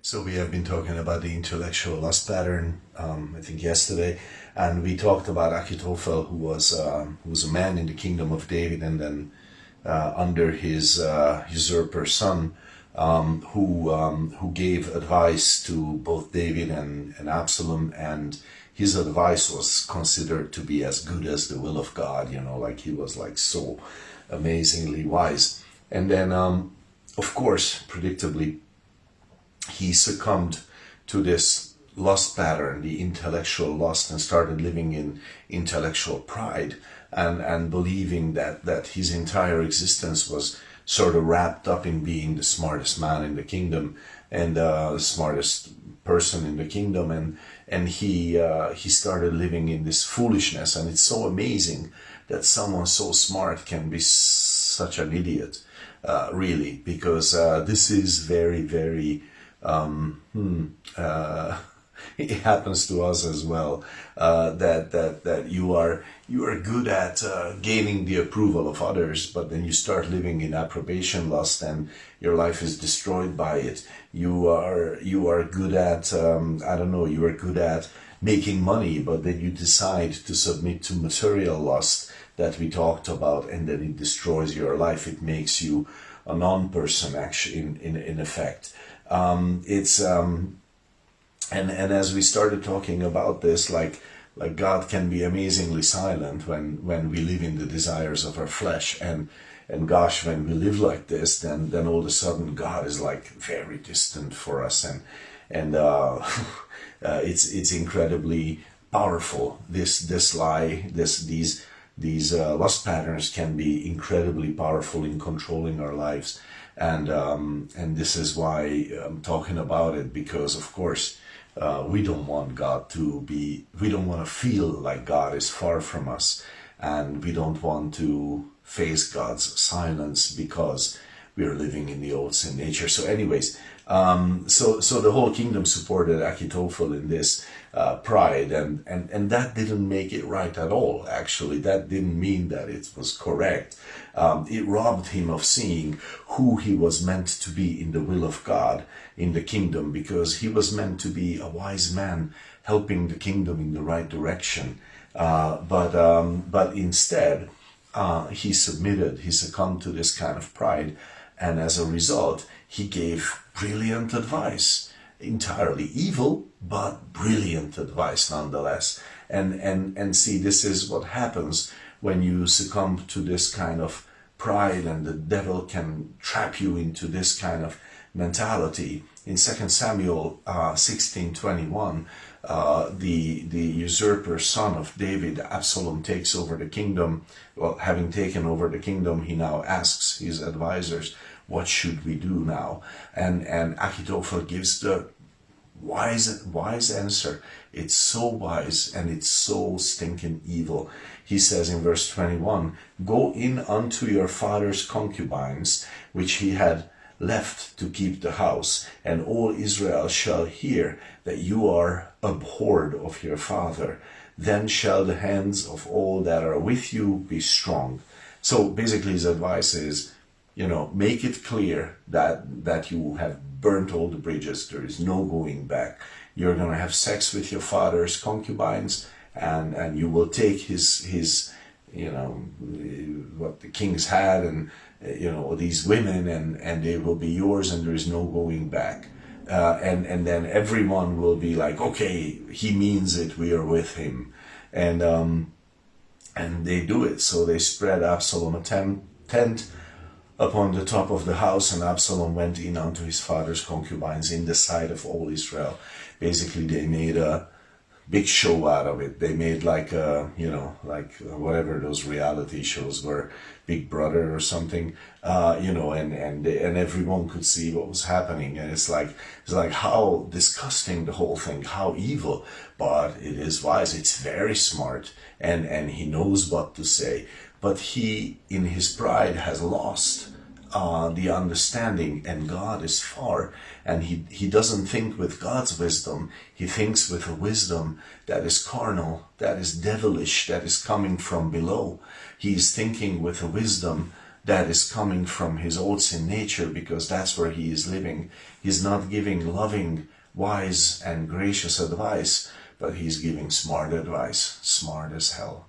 So we have been talking about the intellectual lust pattern, I think yesterday, and we talked about Achitophel, who was a man in the kingdom of David, and then under his usurper son, who gave advice to both David and Absalom, and his advice was considered to be as good as the will of God. Like he was like so amazingly wise. And then, of course, predictably, he succumbed to this lust pattern, the intellectual lust, and started living in intellectual pride and believing that his entire existence was sort of wrapped up in being the smartest man in the kingdom and the smartest person in the kingdom, and he started living in this foolishness. And it's so amazing that someone so smart can be such an idiot, really, because this is very, very it happens to us as well, that you are good at gaining the approval of others, but then you start living in approbation lust and your life is destroyed by it. You are good at you are good at making money, but then you decide to submit to material lust that we talked about, and then it destroys your life. It makes you a non-person, actually, in effect. And as we started talking about this, like God can be amazingly silent when we live in the desires of our flesh, and gosh, when we live like this, then all of a sudden God is like very distant for us, and it's incredibly powerful. This lie, these lust patterns can be incredibly powerful in controlling our lives. And this is why I'm talking about it, because of course we don't want we don't want to feel like God is far from us, and we don't want to face God's silence because we are living in the old sin nature. So anyways, so the whole kingdom supported Achitophel in this pride, and that didn't make it right at all. Actually, that didn't mean that it was correct. It robbed him of seeing who he was meant to be in the will of God in the kingdom, because he was meant to be a wise man helping the kingdom in the right direction. But instead, he succumbed to this kind of pride, and as a result, he gave brilliant advice, entirely evil, but brilliant advice nonetheless. And see, this is what happens when you succumb to this kind of pride, and the devil can trap you into this kind of mentality. In 2 Samuel 16:21, the usurper son of David, Absalom, takes over the kingdom. Well, having taken over the kingdom, he now asks his advisors, what should we do now? And Achitophel gives the wise answer. It's so wise, and it's so stinking evil. He says in verse 21, go in unto your father's concubines, which he had left to keep the house, and all Israel shall hear that you are abhorred of your father. Then shall the hands of all that are with you be strong. So basically his advice is, make it clear that you have burnt all the bridges. There is no going back. You're going to have sex with your father's concubines, and you will take his what the kings had, and these women, and they will be yours, and there is no going back. And then everyone will be like, okay, he means it, we are with him. And they do it. So they spread Absalom a tent upon the top of the house, and Absalom went in unto his father's concubines in the sight of all Israel. Basically, they made a big show out of it. They made like whatever those reality shows were, Big Brother or something, and everyone could see what was happening. And it's like how disgusting the whole thing, how evil, but it is wise. It's very smart, and he knows what to say. But he, in his pride, has lost the understanding, and God is far, and he doesn't think with God's wisdom. He thinks with a wisdom that is carnal, that is devilish, that is coming from below. He is thinking with a wisdom that is coming from his old sin nature, because that's where he is living. He's not giving loving, wise, and gracious advice, but he's giving smart advice, smart as hell.